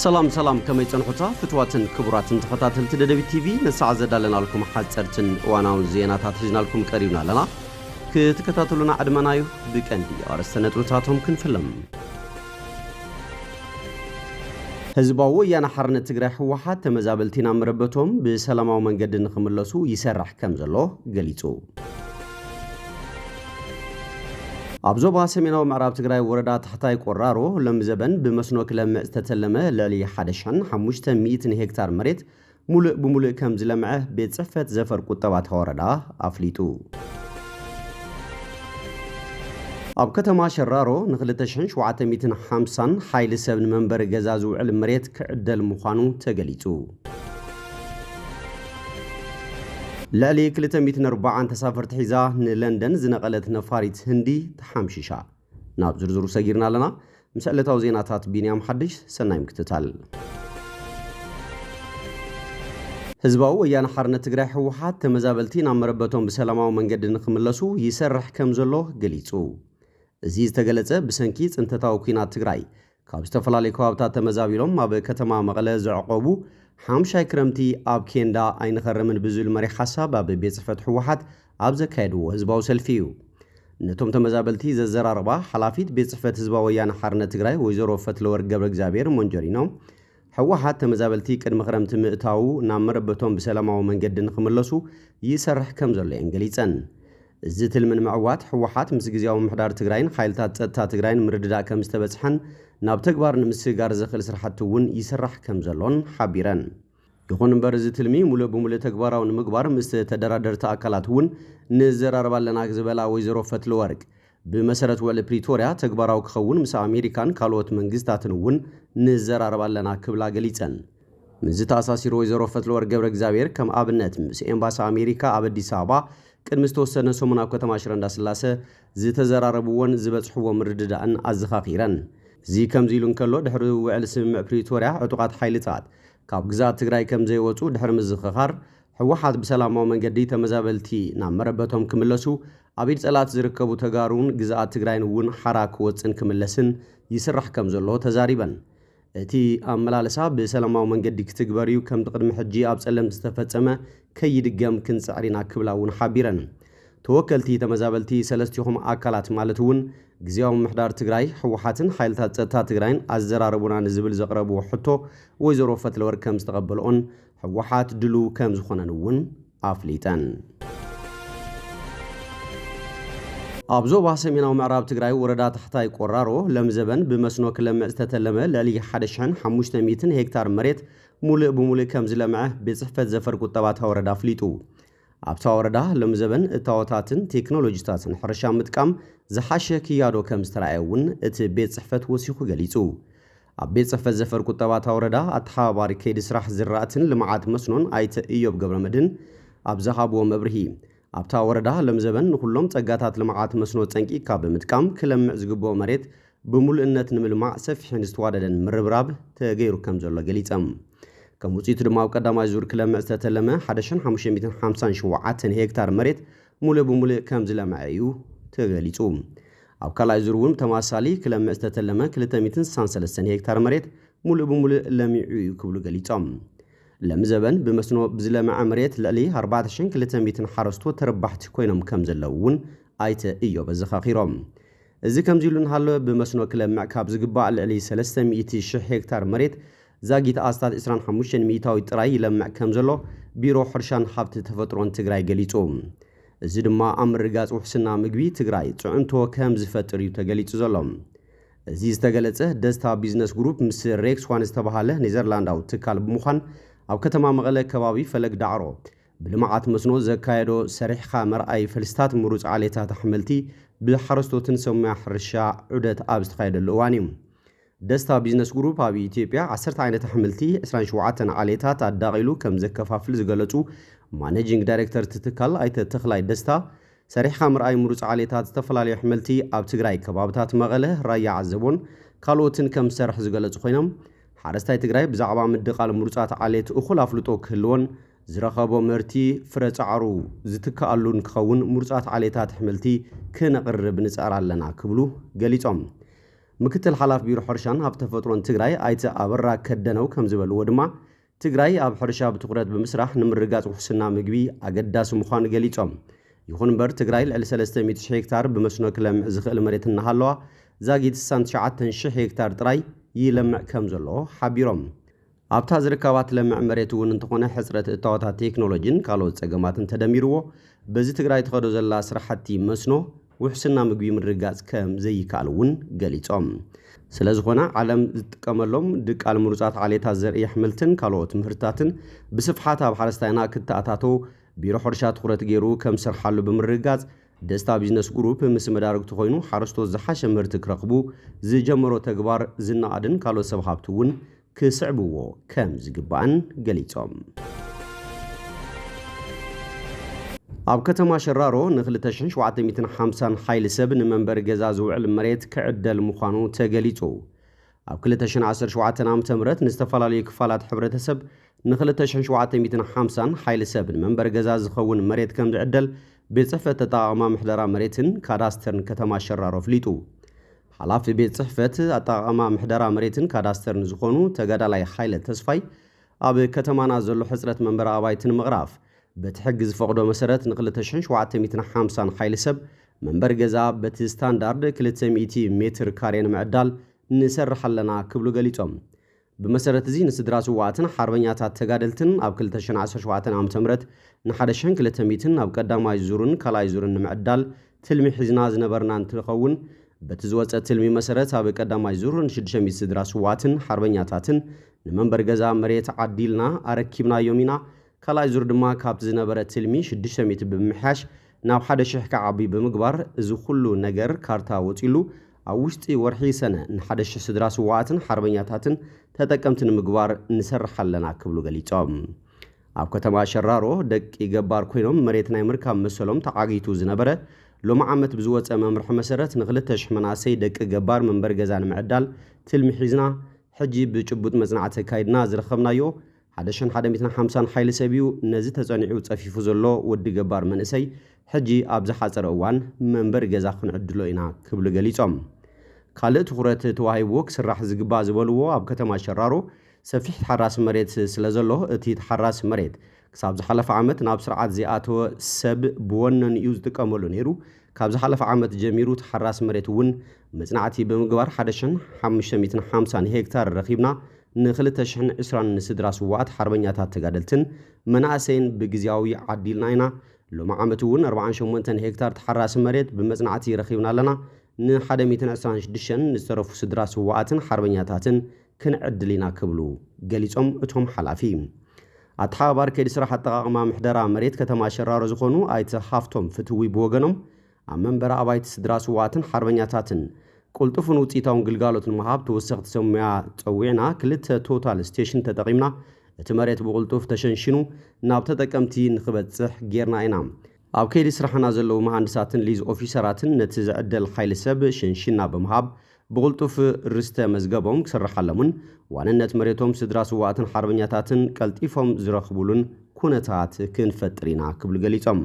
سلام كما يتنحوتا فتواتن كبراتن تخطاتل تدبي تي في نسعى زدالنا لكم حادثرتن واناون زيناتات حجنا لكم قريبنا لنا كتكتاتلنا عدمنايو بكندي أرستنت وتاتهم كنفلم هزباو يانا حرنة تقرأ حواحات تمزابلتنا مربتهم بسلامة ومنقد نخملسو يسرح كمزلو قليتو أبزو باسمينا ومعراب تقرأي وردا تحتاي قرارو لمزبن بمسنوك لما استتلمه للي حدشان حموشتا 100 هكتار مريت ملء بملء كمز لمعه بيتصفت زفر قطبات وردا أفليتو أب كتما شرارو نخلتشن شوعة 250 حايل سبن منبر جزازو علم مريت كعدل مخانو تقليتو لالي كلتا 240 تسافرت حيزا نلندن زنقلت نفاريت هندي تحامشيشا ناب زرزرو ساقيرنا لنا مسألة وزيناتات بينيام حدش سنايم كتتال هزباو ويانا حرنة تقرأي حوحات تمزابلتين مربتهم بسلامة ومنقد نخملسو يسرح كمزلو قليتو زيز تقلت بسنكيت انت تاوكينات تقرأي كاب استفلالي كوابتات تمزابلهم ما بكتما مغلز عقوبو حامشاي كرمتي آب كيندا أين خرمن بزول مري حساب آب بيصفت حوحات آب زكايدو هزباو سلفيو نتوم تمزابلتي زراربا حلافيت بيصفت هزباو يانا حرنة تقرأي ويزورو فتلور قبرك زابير منجرينو حوحات تمزابلتي كد مخرمت مئتاو نام مربتهم بسلامة ومنقد نخملسو يسرح كمزر لإنجليزان زيتل من معوات حوحات مسجزياو محدار تقرأين خايلتات تا تقرأين مرددا كمستبسحن ناب تكبار نمسيقار زخل سرحتون يسرح كمزلون حبيران يخون مبارز تلمي مولو بمولو تكباراو نمقبار مستدرادر تاكالاتون نزر أربالنا زبالا ويزرو فتلو ورق بمسارة والي بريتوريا تكباراو كخون مسا أمريكان كالوت منجزتاتنون نزر أربالنا كبلا قليتان مزيتا أساسيرو ويزرو فتلو ورق قبرك زابير كم آبنات مس إنباسا أمريكا آبدي سابا كد مستوسنا سومنا كتما شرندا سلاسة زيتا زراربوون زبتحوو مرددان أزخاقيران زي كم زيلون كلو دحر وعلى سمع بريتوريا عطوقات حيلتات كاب جزات تقراي كم زي وطو دحر مزخخار حوحات بسلامة ومنقدي تمزابلتي نام مربتهم كملسو عبيد سألات زركبو تقارون جزات تقراين ون حراك وطن كملسن يسرح كم زلو تزاريبا تي أملالسا بسلامة ومنقدي كتقباريو كم تقدم حجي أبسألم تستفتسما كي دقام كنسعرين كبلا ون حابيرا توكلتي تمزابلتي سلستيهم آكالات مالتون جزياهم محدار تقراي حوحاتن حايلتات تا تقراين أزراربونا نزبل زقربو حتو ويزرو فتلور كم استقبلون حوحات دلو كم زخونانون آفليتان أبزو باسمينا ومعراب تقراي وردا تحتاي قرارو لمزبن بمسنوك لما استتلمه لالي حدشان حموشتا 100 هكتار مريت مولئ بمولئ كم زلمعه بصحفة زفر قطباتها وردا فليتو أبتا وردا لمزبن التواتاتن تكنولوجيتاتن حرشا متقام زحاشة كيادو كم استرعيون ات بيت صحفت وسيخو قليتو أب بيت صحفت زفر قطباتها وردا أتحاباري كيد سراح زراتن لمعات مسنون آيت إيوب قبل مدن أبزخاب ومبرهي أبتا وردا لمزبن نخلهم تقاتات لمعات مسنون تنكي كاب متقام كلم زقبو مريت بمول إنت نملمع سفحين استواددن مربراب تغيرو كم زولا قليتام كموسيت دماو قدما زور كلام استتلمه حدشن 550 شوعات هكتار مريت مولى بمولى كم زلمعيو تغليصو او كلا زورون تماسالي كلام استتلمه 233 هكتار مريت مولى بمولى لميعيو كبلو غليصام لمزبن بمسنو بزلمع مريت لالي 4200 حرستو تربحت كوينم كم زلون ايت ايو بزخاخيروم እዚ ከም ዚሉን ሃሎ بمسنو كلام ካብ ዝግባእ لالي 300 هكتار مريت زاقيت آستاد 25 ميتاوي تراي لمع كمزلو بيرو حرشان حبت تفطرون تقراي قليتوم زد ما أمر رقاز وحسنا مقبي تقراي تعانتو كمز فتريو تقليتو زلوم زيز تقلته دستا بيزنس جروب مسير ريكس وان استبهاله نيزرلاند أو تكال بمخان أو كتما مغلا كبابي فلق دعرو بلمعات مسنو زكايدو سريح خامر أي فلستات مروز عليتا تحملتي بحرستو تنسومي حرشا عدت آبست خايد اللوانيم دستا بيزنس جروب ابي اثيوبيا 10 عينت حملتي 27 عليتات اداغيلو كم زكفافل زغلصو مانجينج دايركتور تتكال ايت تخلاي دستا سريح خمر اي مروص عليتات استفلالي حملتي اب تግራይ ከባብታት መቀለ ራያ عزبون ካልኦትን ከምሰርሕ ዝገለጹ ኮይኖም ሓረስታይ ትግራይ ብዛዕባ ምድቃል ምሩጻት ዓሌት እኹል አፍልጦ ክህልዎን ዝረኸቦ መርቲ ፍረጻዕሩ ዝትከኣሉን ክኸውን ምሩጻት ዓሌታት ሕምልቲ ክነቅርብ ንጻር ኣለና ክብሉ ገሊጾም ምክትል ሓላፍ ቢሮ ሕርሻን ሃብቲ ተፈጥሮን ትግራይ ኣይተ ኣበራ ከደነው ከም ዝበልዎ ድማ ትግራይ ኣብ ሕርሻ ብትኩረት ብምስራሕ ንምርጋጽ ውሕስና ምግቢ ኣገዳሲ ምዃኑ ገሊጾም ይኹን እምበር ትግራይ ልዕሊ 300,000 ሄክታር ብመስኖ ክለምዕ ዝኽእል መሬት እናሃለዋ ዛጊት 69,000 ሄክታር ጥራይ ይለምዕ ከም ዘሎ ሓቢሮም ኣብታ ዝርከባት ለምዕ መሬት እውን እንተኾነ ሕፅረት እታወታት ቴክኖሎጂን ካልኦት ጸገማትን ተደሚርዎ በዚ ትግራይ ተኸዶ ዘላ ስራሕቲ መስኖ ውሕስና ምግቢ ምርጋጽ ከም ዘይከኣል እውን ገሊጾም ስለዝኾነ ዓለም ዝጥቀመሎም ድቃል ምሩጻት ዓሌታት ዘርኢ ኣሕምልትን ካልኦት ምህርትታትን ብስፍሓት ኣብ ሓረስታይና ክትኣታቶ ቢሮ ሕርሻ ትኩረት ገይሩ ከም ዝሰርሓሉ ብምርጋጽ ደስታ ቢዝነስ ግሩፕ ምስ መዳርግቲ ኮይኑ ሓረስቶት ዝሓሸ ምህርቲ ክረኽቡ ዝጀመሮ ተግባር ዝነኣድን ካልኦት ሰብ ሃብቲ እውን ክስዕብዎ ከም ዝግባእን ገሊጾም ኣብ ከተማ ሸራሮ ን2750 ሓይሊ ሰብ ንመንበሪ ገዛ ዝውዕል መሬት ክዕደል ምዃኑ ተገሊጹ ኣብ 2017 ዓ.ም ንዝተፈላለዩ ክፋላት ሕብረተሰብ ን2750 ሓይሊ ሰብ ንመንበሪ ገዛ ዝኸውን መሬት ከም ዝዕደል ቤት ጽሕፈት ኣጠቓቕማ ምሕደራ መሬትን ካዳስተርን ከተማ ሸራሮ ፍሊጡ ሓላፊ ቤት ጽሕፈት ኣጠቓቕማ ምሕደራ መሬትን ካዳስተርን ዝኾኑ ተጋዳላይ ሓይለ ተስፋይ ኣብ ከተማና ዘሎ ሕፅረት መንበሪ ኣባይትን ምቕራፍ በቲ ሕጊ ዝፈቕዶ መሰረት ን2750 ሓይሊ ሰብ መንበሪ ገዛ በቲ ስታንዳርድ 200 ሜትር ካሬ ንምዕዳል ንሰርሕ ኣለና ክብሉ ገሊጾም ብመሰረት እዚ ንስድራ ስዋዕትን ሓርበኛታት ተጋደልትን ኣብ 2017 ዓ.ም ን1200 ኣብ ቀዳማይ ዙርን ካልኣይ ዙርን ንምዕዳል ትልሚ ሒዝና ዝነበርና እንትኸውን በቲ ዝወፀ ትልሚ መሰረት ኣብ ቀዳማይ ዙር ን600 ስድራ ስዋዕትን ሓርበኛታትን ንመንበሪ ገዛ መሬት ዓዲልና ኣረኪብናዮም ኢና ካልኣይ ዙር ድማ ካብቲ ዝነበረ ትልሚ 600 ብምሕያሽ ናብ 1000 ከዓቢ ብምግባር እዚ ኩሉ ነገር ካርታ ወፂሉ ኣብ ውሽጢ ወርሒ ሰነ ን1000 ስድራ ስዋዕትን ሓርበኛታትን ተጠቀምቲ ንምግባር ንሰርሕ ኣለና ክብሉ ገሊጾም ኣብ ከተማ ሸራሮ ደቂ ገባር ኮይኖም መሬት ናይ ምርካብ መሰሎም ተዓጊቱ ዝነበረ ሎሚ ዓመት ብዝወፀ መምርሒ መሰረት ን200 መናእሰይ ደቂ ገባር መንበሪ ገዛ ንምዕዳል ትልሚ ሒዝና ሕጂ ብጭቡጥ መጽናዕቲ ካይድና ዝረኸብናዮ 1150 ሓይሊ ሰብ እዩ ነዚ ተጸኒዑ ጸፊፉ ዘሎ ወዲ ገባር መንእሰይ ሕጂ ኣብ ዝሓፀረ እዋን መንበሪ ገዛ ክንዕድሎ ኢና ክብሉ ገሊጾም ካልእ ትኹረት ተዋሂብዎ ክስራሕ ዝግባእ ዝበልዎ ኣብ ከተማ ሸራሮ ሰፊሕ ተሓራሲ መሬት ስለ ዘሎ እቲ ተሓራሲ መሬት ክሳብ ዝሓለፈ ዓመት ናብ ስርዓት ዘይኣተወ ሰብ ብወነን እዩ ዝጥቀመሉ ነይሩ ካብ ዝሓለፈ ዓመት ጀሚሩ ተሓራሲ መሬት እውን መጽናዕቲ ብምግባር 1550 ሄክታር ረኺብና ን2020 ንስድራ ስዋዕት ሓርበኛታት ተጋደልትን መናእሰይን ብግዚያዊ ዓዲልና ኢና ሎሚ ዓመት እውን 48 ሄክታር ተሓራሲ መሬት ብመጽናዕቲ ረኺብና ኣለና ን126 ንዝተረፉ ስድራ ስዋዕትን ሓርበኛታትን ክንዕድል ኢና ክብሉ ገሊጾም እቶም ሓላፊ ኣተሓባባሪ ከይዲ ስራሕ ኣጠቓቕማ ምሕደራ መሬት ከተማ ሸራሮ ዝኾኑ ኣይተ ሃፍቶም ፍትዊ ብወገኖም ኣብ መንበሪ ኣባይቲ ስድራ ስዋዕትን ሓርበኛታትን ቁልጡፍን ውፅኢታውን ግልጋሎት ንምሃብ ተወሰኽቲ ሰብ ሞያ ፀዊዕና ክልተ ቶታል ስቴሽን ተጠቒምና እቲ መሬት ብቁልጡፍ ተሸንሽኑ ናብ ተጠቀምቲ ንኽበጽሕ ጌርና ኢና ኣብ ከይዲ ስራሕና ዘለዉ መሃንድሳትን ሊዝ ኦፊሰራትን ነቲ ዝዕደል ሓይሊ ሰብ ሽንሽና ብምሃብ ብቁልጡፍ ርስተ መዝገቦም ክስርሓሎምን ዋንነት መሬቶም ስድራ ስዋዕትን ሓርበኛታትን ቀልጢፎም ዝረኽቡሉን ኩነታት ክንፈጥር ኢና ክብሉ ገሊጾም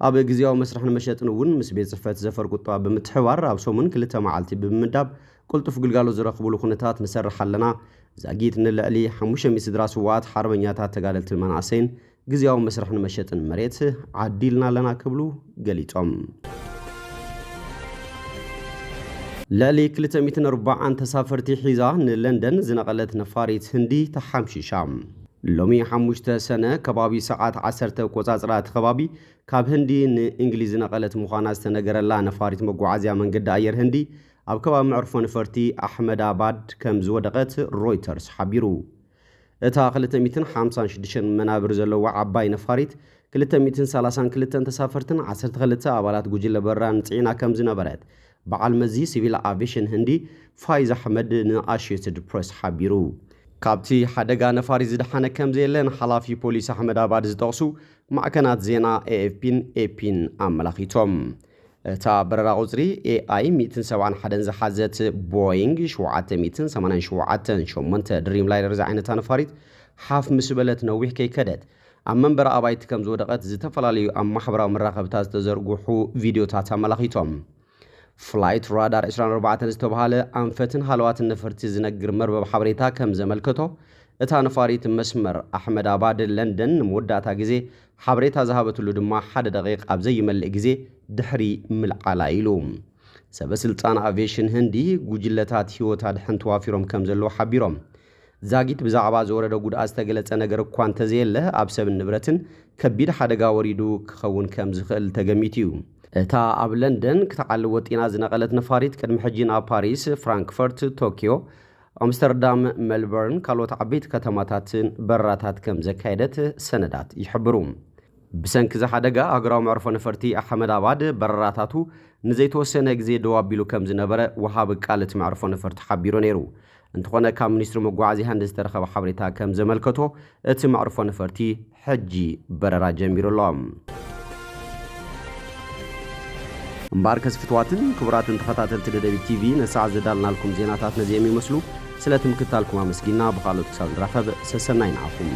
ኣብ ግዚያዊ መስርሕን መሸጥን እውን ምስ ቤት ጽሕፈት ዘፈር ቁጠባ ብምትሕባር ኣብ ሰሙን 2 መዓልቲ ብምምዳብ ቁልጡፍ ግልጋሎት ዝረኽቡሉ ኩነታት ንሰርሕ ኣለና ዛጊት ንልዕሊ 500 ስድራ ስዋዕት ሓርበኛታት ተጋደልትን መናእሰይን ግዚያዊ መስርሕን መሸጥን መሬት ዓዲልና ኣለና ክብሉ ገሊጾም ልዕሊ 240 ተሳፈርቲ ሒዛ ንለንደን ዝነቐለት ነፋሪት ህንዲ ተሓምሺሻ ሎሚ 5 ሰነ ከባቢ ሰዓት 10 ቆጻጽራት ከባቢ ካብ ህንዲ ንእንግሊዝ ነቐለት ምዃና ዝተነገረላ ነፋሪት መጓዓዝያ መንገዲ ኣየር ህንዲ ኣብ ከባቢ መዕርፎ ነፈርቲ ኣሕመዳባድ ከም ዝወደቐት ሮይተርስ ሓቢሩ እታ 256 መናብር ዘለዋ ዓባይ ነፋሪት 232 ተሳፈርትን 12 ኣባላት ጉጅለ በራን ጽዒና ከም ዝነበረት በዓል መዚ ሲቪል አቪዬሽን ህንዲ ፋይዝ አሕመድ ንአሶሺየትድ ፕሬስ ሓቢሩ ካብቲ ሓደጋ ነፋሪ ዝደሓነ ከም ዘየለን ሓላፊ ፖሊስ ኣሕመዳባድ ዝጠቕሱ ማዕከናት ዜና ኤኤፍፒን ኤፒን ኣመላኺቶም እታ በረራ ቁፅሪ ኤአይ 171 ዝሓዘት ቦይንግ 787 ድሪም ላይነር ዝዓይነታ ነፋሪት ሓፍ ምስ በለት ነዊሕ ከይከደት ኣብ መንበሪ ኣባይቲ ከም ዝወደቐት ዝተፈላለዩ ኣብ ማሕበራዊ መራኸብታት ዝተዘርግሑ ቪድዮታት ኣመላኺቶም ፍላይት ራዳር 24 ዝተባሃለ ኣንፈትን ሃለዋትን ነፈርቲ ዝነግር መርበብ ሓበሬታ ከም ዘመልክቶ እታ ነፋሪት መስመር ኣሕመድ ኣባድ ለንደን ንመወዳእታ ግዜ ሓበሬታ ዝሃበትሉ ድማ 1 ደቂቕ ኣብ ዘይመልእ ግዜ ድሕሪ ምልዓላ ኢሉ ሰበስልጣን ኣቪዬሽን ህንዲ ጉጅለታት ህይወት ኣድሕን ተዋፊሮም ከም ዘለዉ ሓቢሮም ዛጊት ብዛዕባ ዝወረደ ጉድኣት ዝተገለጸ ነገር እኳ እንተዘየለ ኣብ ሰብን ንብረትን ከቢድ ሓደጋ ወሪዱ ክኸውን ከም ዝኽእል ተገሚቱ እዩ እታ ኣብ ለንደን ክትዓልብ ወጢና ዝነቐለት ነፋሪት ቅድሚ ሕጂ ናብ ፓሪስ ፍራንክፈርት ቶኪዮ ኣምስተርዳም ሜልበርን ካልኦት ዓበይቲ ከተማታትን በራታት ከም ዘካየደት ሰነዳት ይሕብሩ ብሰንኪ ሓደጋ ሃገራዊ መዕርፎ ነፈርቲ ኣሕመድ ኣባድ በረራታቱ ንዘይተወሰነ ግዜ ደው ኣቢሉ ከም ዝነበረ ወሃብ ቃልቲ መዕርፎ ነፈርቲ ሓቢሩ ነይሩ እንተኾነ ካብ ሚኒስትሪ መጓዓዝያ ህንዲ ዝተረኸበ ሓበሬታ ከም ዘመልከቶ እቲ መዕርፎ ነፈርቲ ሕጂ በረራ ጀሚሩ ኣሎ እምበር ከስፍትዋትን ክቡራትን ተኸታተልቲ ደደቢት ቲቪ ነሰዓት ዘዳልናልኩም ዜናታት ነዚኦም ይመስሉ ስለትምክታልኩም ኣመስጊና ብኻልኦት ክሳብ ንራኸብ ሰሰናይ ንዓኹም